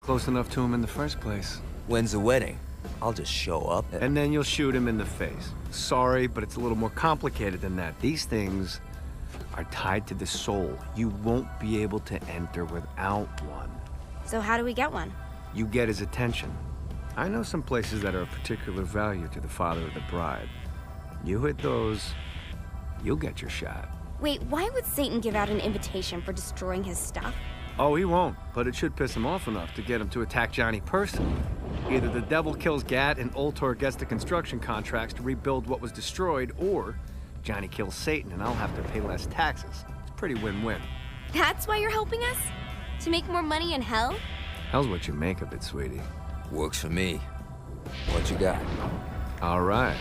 Close enough to him in the first place. When's the wedding? I'll just show up. And then you'll shoot him in the face. Sorry, but it's a little more complicated than that. These things are tied to the soul. You won't be able to enter without one. So how do we get one? You get his attention. I know some places that are of particular value to the father of the bride. You hit those, you'll get your shot. Wait, why would Satan give out an invitation for destroying his stuff? Oh, he won't, but it should piss him off enough to get him to attack Johnny personally. Either the devil kills GAT and Ultor gets the construction contracts to rebuild what was destroyed, or Johnny kills Satan and I'll have to pay less taxes. It's pretty win-win. That's why you're helping us? To make more money in hell? Hell's what you make of it, sweetie. Works for me. What you got? All right.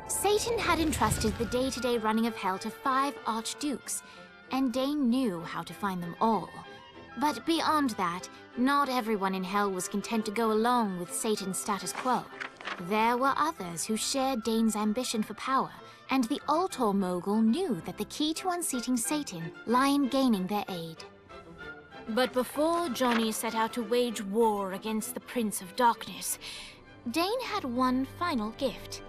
Satan had entrusted the day-to-day running of hell to 5 archdukes, and Dane knew how to find them all. But beyond that, not everyone in hell was content to go along with Satan's status quo. There were others who shared Dane's ambition for power, and the Ultor mogul knew that the key to unseating Satan lay in gaining their aid. But before Johnny set out to wage war against the Prince of Darkness, Dane had one final gift.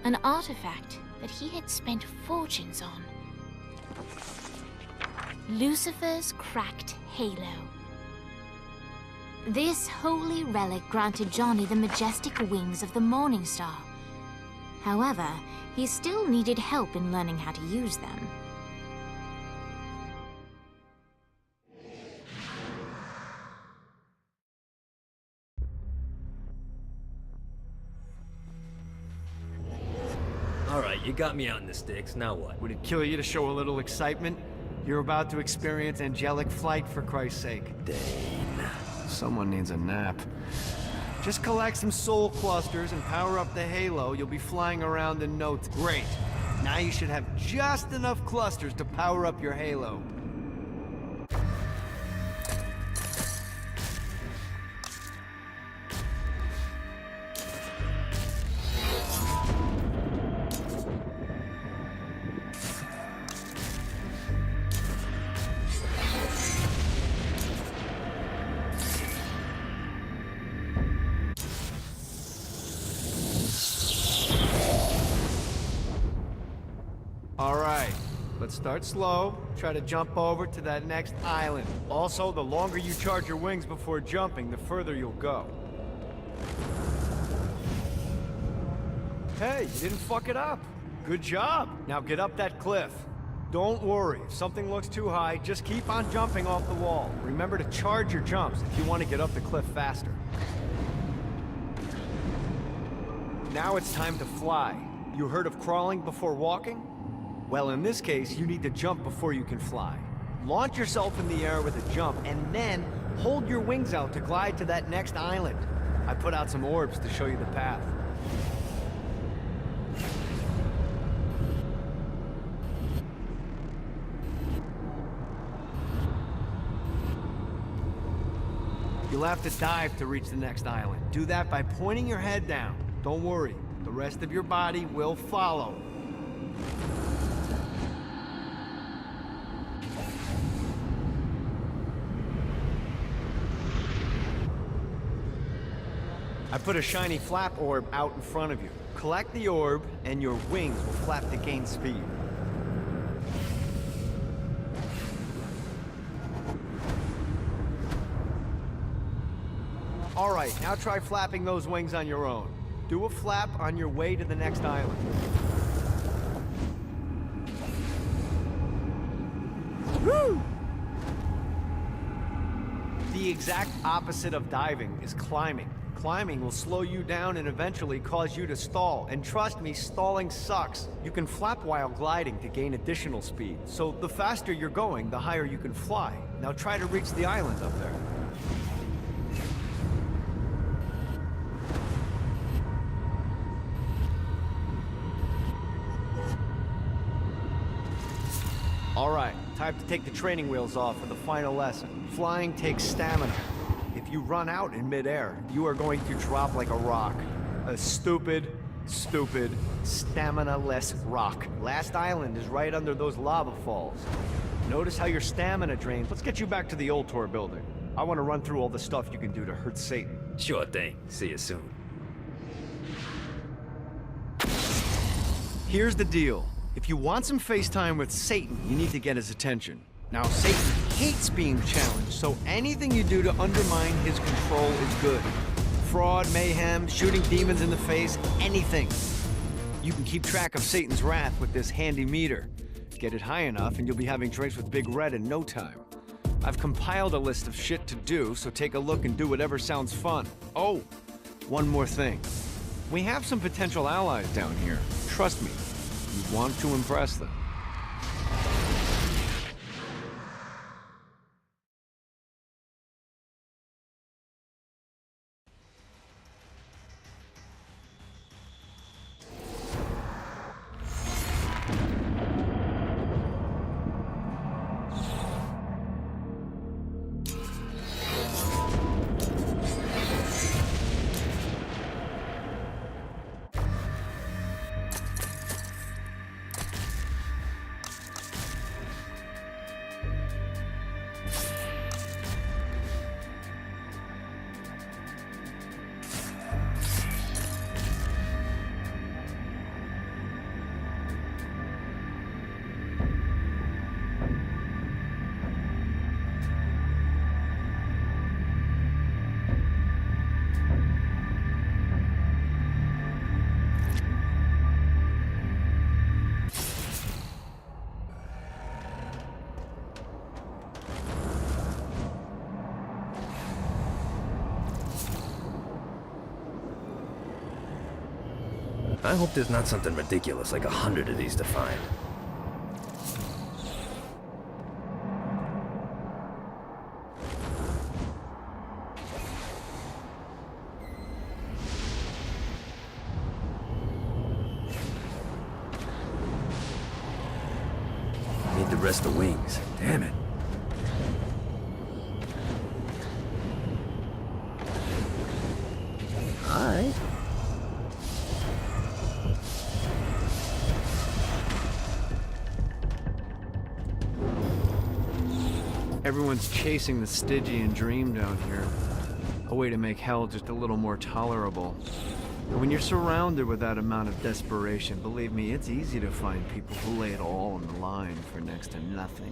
An artifact that he had spent fortunes on. Lucifer's cracked halo. This holy relic granted Johnny the majestic wings of the Morning Star. However, he still needed help in learning how to use them. You got me out in the sticks, now what? Would it kill you to show a little excitement? You're about to experience angelic flight, for Christ's sake. Dane. Someone needs a nap. Just collect some soul clusters and power up the halo. You'll be flying around in no time. Great. Now you should have just enough clusters to power up your halo. Let's start slow. Try to jump over to that next island. Also, the longer you charge your wings before jumping, the further you'll go. Hey, you didn't fuck it up. Good job. Now get up that cliff. Don't worry, if something looks too high, just keep on jumping off the wall. Remember to charge your jumps if you want to get up the cliff faster. Now it's time to fly. You heard of crawling before walking? Well, in this case, you need to jump before you can fly. Launch yourself in the air with a jump, and then hold your wings out to glide to that next island. I put out some orbs to show you the path. You'll have to dive to reach the next island. Do that by pointing your head down. Don't worry, the rest of your body will follow. I put a shiny flap orb out in front of you. Collect the orb, and your wings will flap to gain speed. All right, now try flapping those wings on your own. Do a flap on your way to the next island. Woo! The exact opposite of diving is climbing. Climbing will slow you down and eventually cause you to stall. And trust me, stalling sucks. You can flap while gliding to gain additional speed. So the faster you're going, the higher you can fly. Now try to reach the island up there. All right, time to take the training wheels off for the final lesson. Flying takes stamina. If you run out in midair, you are going to drop like a rock. A stupid, stamina-less rock. Last island is right under those lava falls. Notice how your stamina drains. Let's get you back to the old tour building. I want to run through all the stuff you can do to hurt Satan. Sure thing. See you soon. Here's the deal. If you want some FaceTime with Satan, you need to get his attention. Now, Satan hates being challenged, so anything you do to undermine his control is good. Fraud, mayhem, shooting demons in the face, anything. You can keep track of Satan's wrath with this handy meter. Get it high enough and you'll be having drinks with Big Red in no time. I've compiled a list of shit to do, so take a look and do whatever sounds fun. Oh, one more thing. We have some potential allies down here. Trust me, you want to impress them. I hope there's not something ridiculous like 100 of these to find. Need the rest of wings. Damn it. Alright. Everyone's chasing the Stygian dream down here. A way to make hell just a little more tolerable. And when you're surrounded with that amount of desperation, believe me, it's easy to find people who lay it all on the line for next to nothing.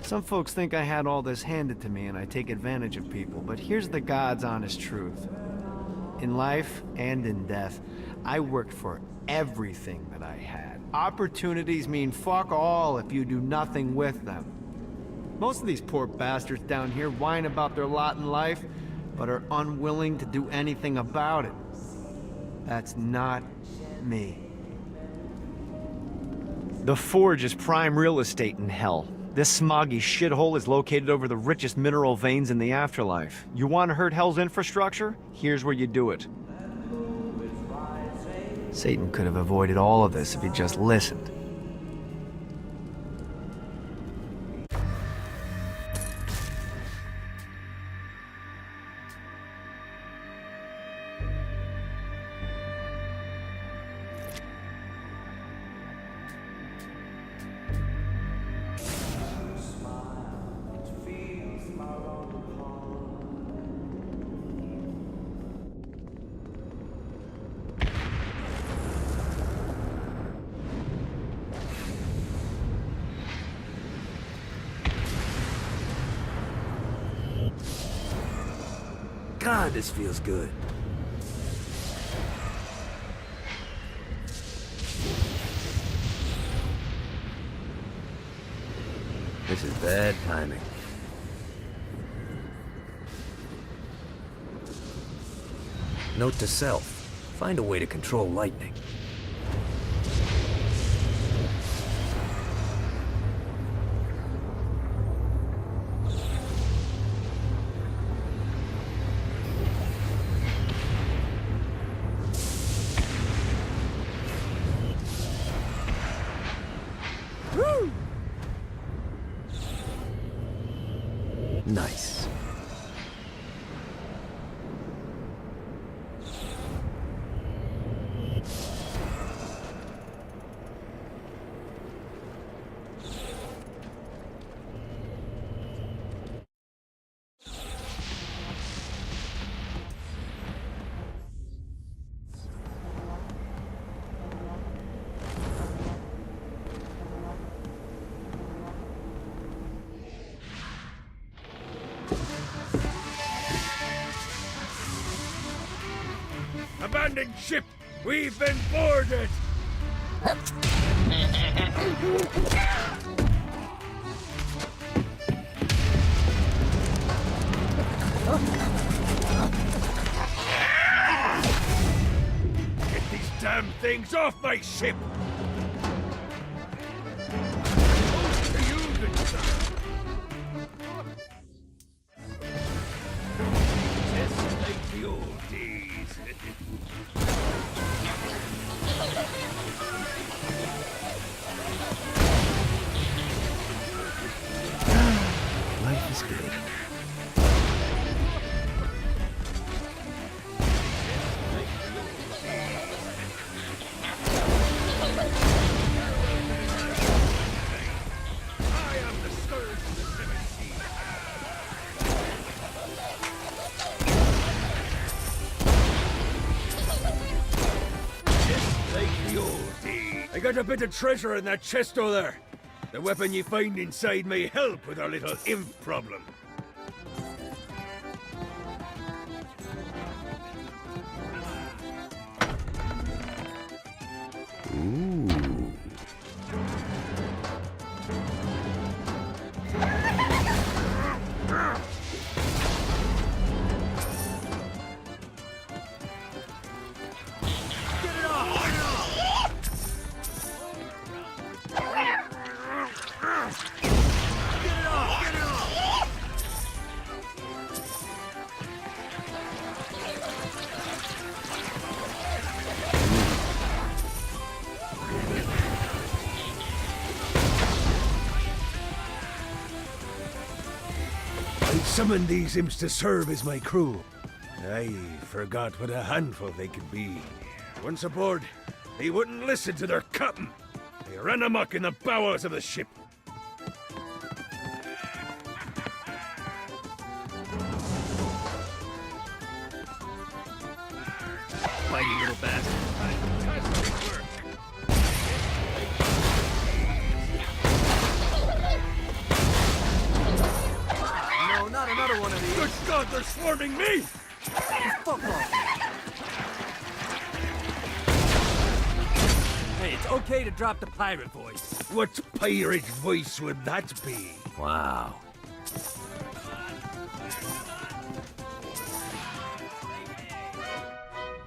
Some folks think I had all this handed to me and I take advantage of people, but here's the God's honest truth. In life and in death, I worked for everything that I had. Opportunities mean fuck all if you do nothing with them. Most of these poor bastards down here whine about their lot in life, but are unwilling to do anything about it. That's not me. The Forge is prime real estate in hell. This smoggy shithole is located over the richest mineral veins in the afterlife. You want to hurt hell's infrastructure? Here's where you do it. Satan could have avoided all of this if he just listened. God, this feels good. This is bad timing. Note to self. Find a way to control lightning. Nice. abandoned ship! We've been boarded! Get these damn things off my ship! Just like the old days. Life is good. I am the scourge of the seven seas. Just like the old days. I got a bit of treasure in that chest over there. The weapon you find inside may help with our little imp problem. I summoned these imps to serve as my crew. I forgot what a handful they could be. Once aboard, they wouldn't listen to their captain. They ran amok in the bowels of the ship. Fighting little bastard. Fantastic work. No, not another one of these. Good God, they're swarming me! Fuck off. Hey, it's okay to drop the pirate voice. What pirate voice would that be? Wow.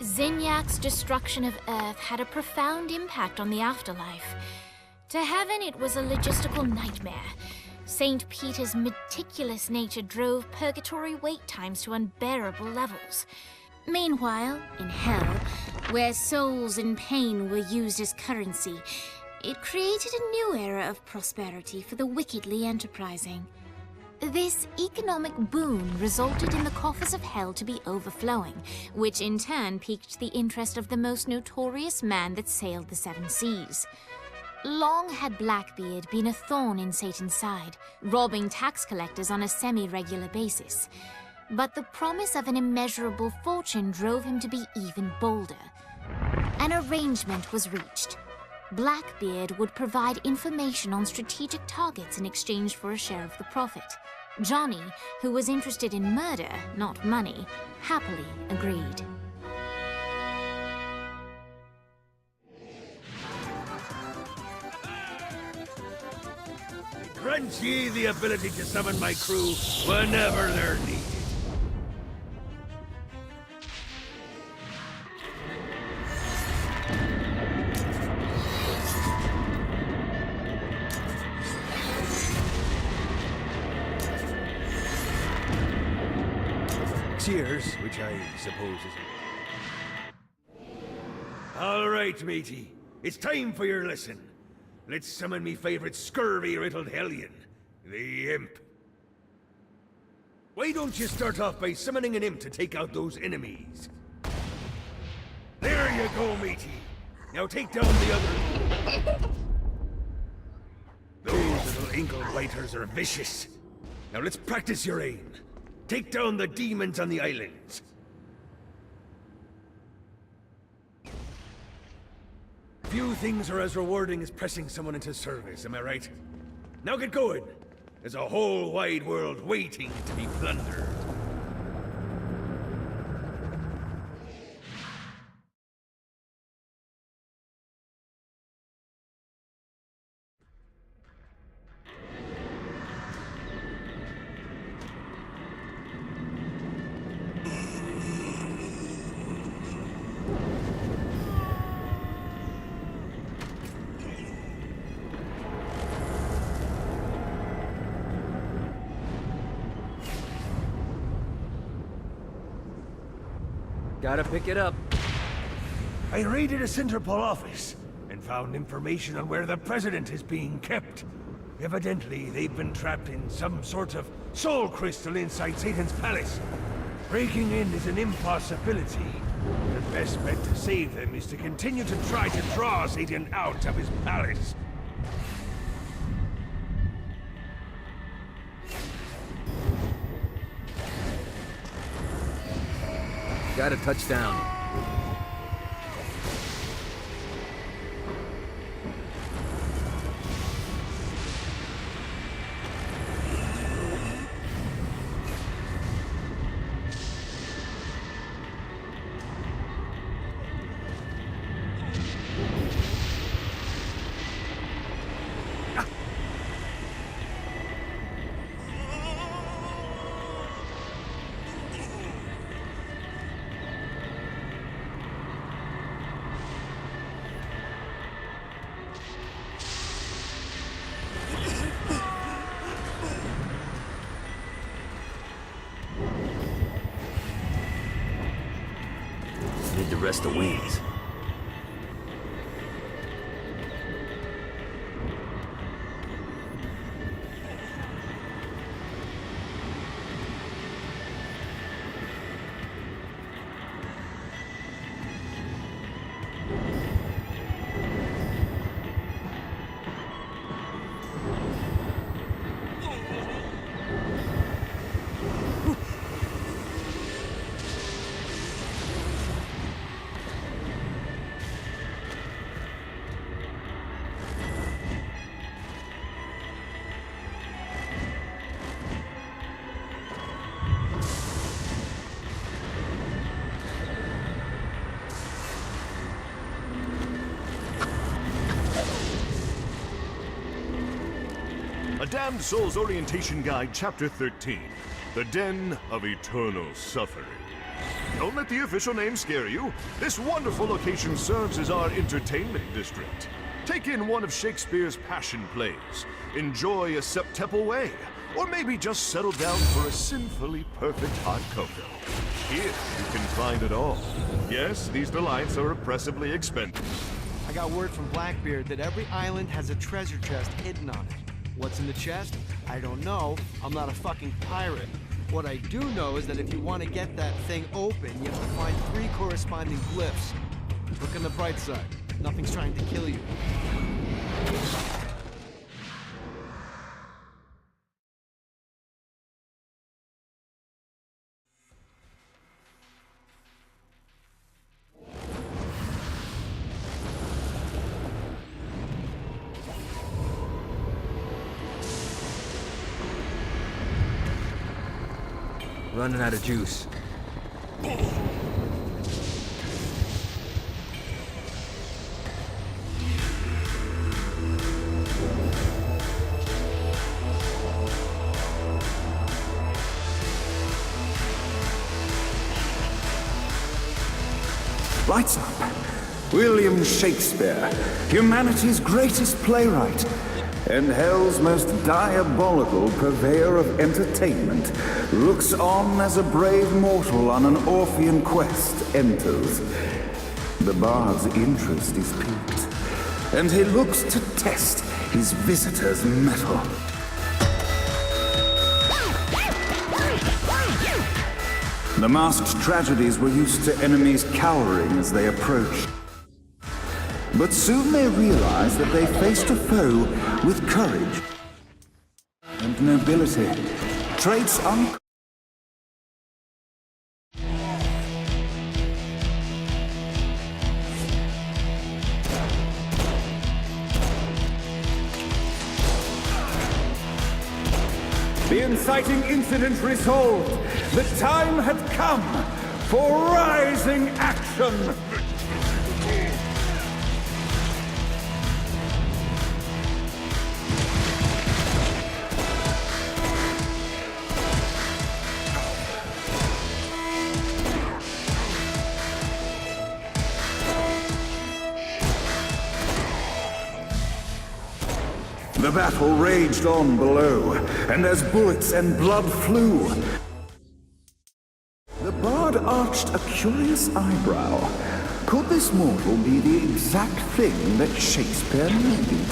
Zinyak's destruction of Earth had a profound impact on the afterlife. To heaven, it was a logistical nightmare. St. Peter's meticulous nature drove purgatory wait times to unbearable levels. Meanwhile, in hell, where souls in pain were used as currency, it created a new era of prosperity for the wickedly enterprising. This economic boon resulted in the coffers of hell to be overflowing, which in turn piqued the interest of the most notorious man that sailed the seven seas. Long had Blackbeard been a thorn in Satan's side, robbing tax collectors on a semi-regular basis. But the promise of an immeasurable fortune drove him to be even bolder. An arrangement was reached. Blackbeard would provide information on strategic targets in exchange for a share of the profit. Johnny, who was interested in murder, not money, happily agreed. Grant ye the ability to summon my crew whenever they're needed. Cheers, which I suppose is... All right, matey. It's time for your lesson. Let's summon me favorite scurvy-riddled hellion, the Imp. Why don't you start off by summoning an imp to take out those enemies? There you go, matey. Now take down the other... Those little inkle biters are vicious. Now let's practice your aim. Take down the demons on the islands. Few things are as rewarding as pressing someone into service, am I right? Now get going. There's a whole wide world waiting to be plundered. Gotta pick it up. I raided a Centerpol office and found information on where the President is being kept. Evidently, they've been trapped in some sort of soul crystal inside Satan's palace. Breaking in is an impossibility. The best bet to save them is to continue to try to draw Satan out of his palace. Gotta touch down. Need to rest the wings. A Damned Soul's Orientation Guide, Chapter 13. The Den of Eternal Suffering. Don't let the official name scare you. This wonderful location serves as our entertainment district. Take in one of Shakespeare's passion plays. Enjoy a septuple way. Or maybe just settle down for a sinfully perfect hot cocoa. Here, you can find it all. Yes, these delights are oppressively expensive. I got word from Blackbeard that every island has a treasure chest hidden on it. What's in the chest? I don't know. I'm not a fucking pirate. What I do know is that if you want to get that thing open, you have to find 3 corresponding glyphs. Look on the bright side. Nothing's trying to kill you. Running out of juice. Lights up. William Shakespeare, humanity's greatest playwright, and hell's most diabolical purveyor of entertainment, looks on as a brave mortal on an Orphean quest enters. The bard's interest is piqued, and he looks to test his visitor's mettle. The masked tragedies were used to enemies cowering as they approached. But soon they realized that they faced a foe with courage and nobility, traits The inciting incident resolved. The time had come for rising action. The battle raged on below, and as bullets and blood flew, the bard crowd arched a curious eyebrow. Could this mortal be the exact thing that Shakespeare needed?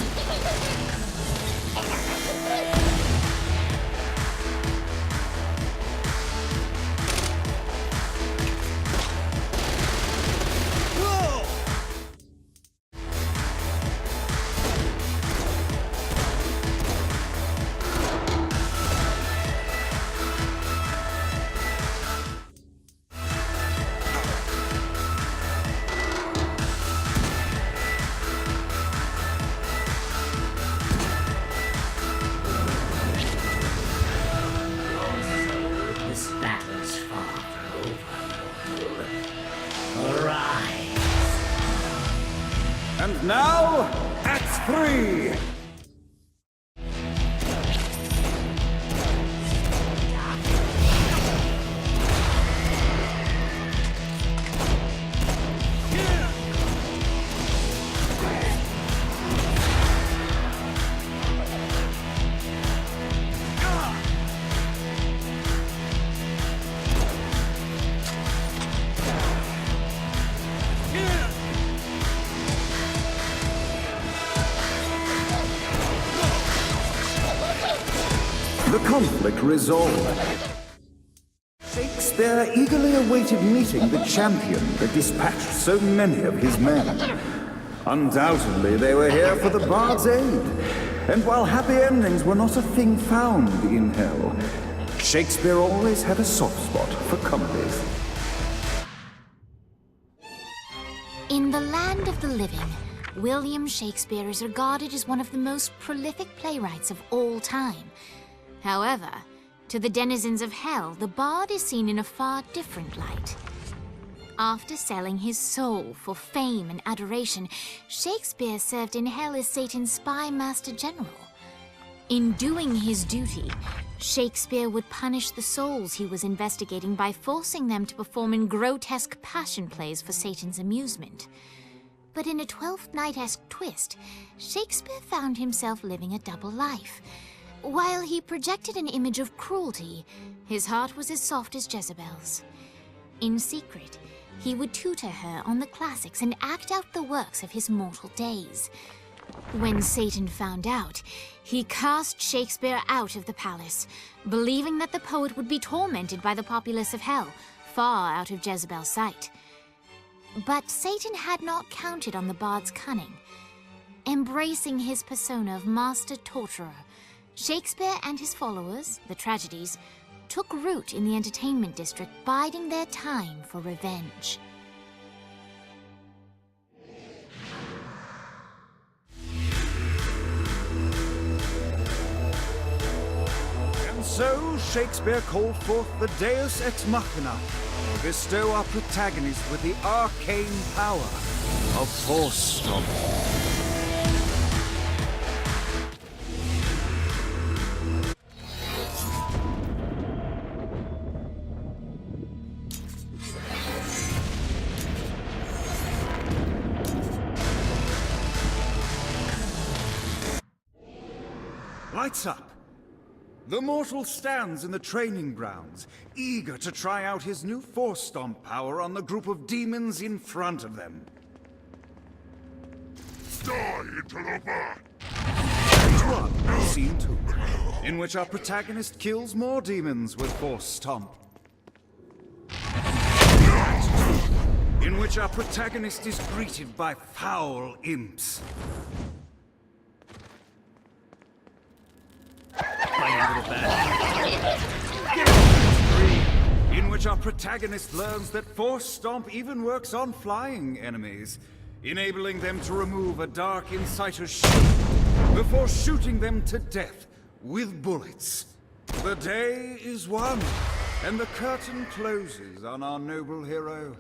This battle's far from over. Arise! And now, Act 3! The conflict resolved. Shakespeare eagerly awaited meeting the champion that dispatched so many of his men. Undoubtedly, they were here for the bard's aid. And while happy endings were not a thing found in hell, Shakespeare always had a soft spot for comedies. In the land of the living, William Shakespeare is regarded as one of the most prolific playwrights of all time. However, to the denizens of hell, the bard is seen in a far different light. After selling his soul for fame and adoration, Shakespeare served in hell as Satan's spy master general. In doing his duty, Shakespeare would punish the souls he was investigating by forcing them to perform in grotesque passion plays for Satan's amusement. But in a Twelfth Night-esque twist, Shakespeare found himself living a double life. While he projected an image of cruelty, his heart was as soft as Jezebel's. In secret, he would tutor her on the classics and act out the works of his mortal days. When Satan found out, he cast Shakespeare out of the palace, believing that the poet would be tormented by the populace of hell, far out of Jezebel's sight. But Satan had not counted on the bard's cunning. Embracing his persona of master torturer, Shakespeare and his followers, the tragedies, took root in the entertainment district, biding their time for revenge. And so Shakespeare called forth the Deus Ex Machina to bestow our protagonist with the arcane power of Force Stomp. Lights up. The mortal stands in the training grounds, eager to try out his new Force Stomp power on the group of demons in front of them. Die, interloper! Act 1, Scene 2, in which our protagonist kills more demons with Force Stomp. Act 2, in which our protagonist is greeted by foul imps. In which our protagonist learns that Force Stomp even works on flying enemies, enabling them to remove a dark inciter's shield before shooting them to death with bullets. The day is won, and the curtain closes on our noble hero.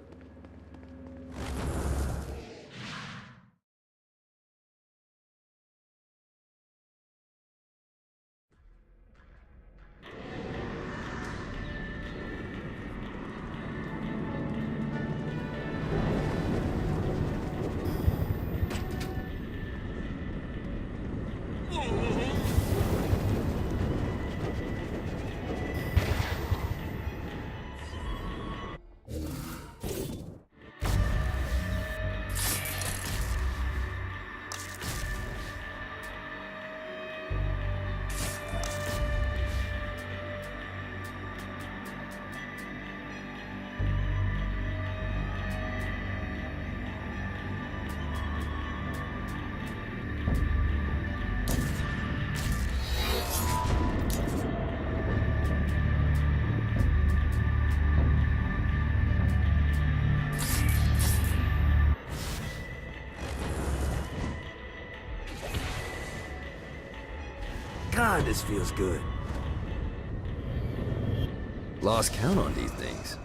this feels good. Lost count on these things.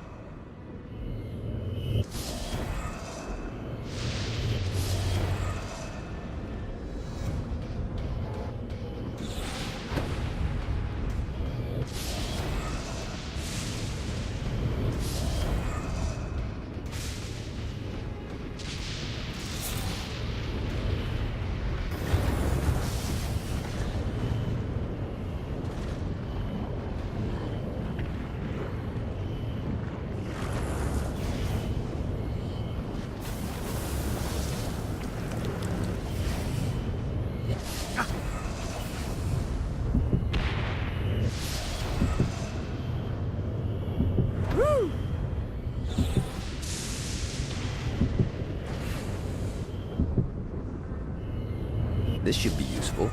This should be useful.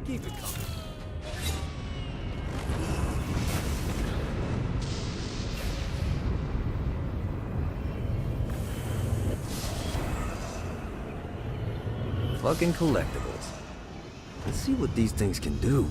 Keep it coming. Fucking collectibles. Let's see what these things can do.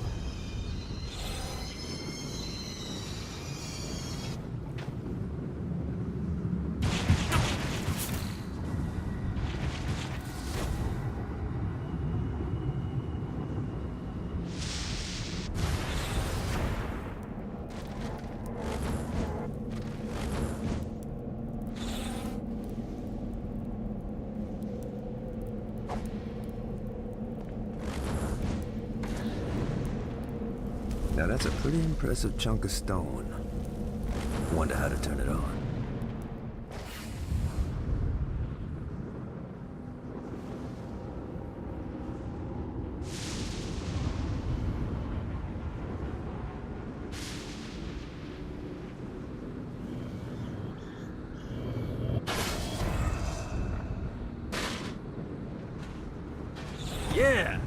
Now that's a pretty impressive chunk of stone. Wonder how to turn it on. Yeah,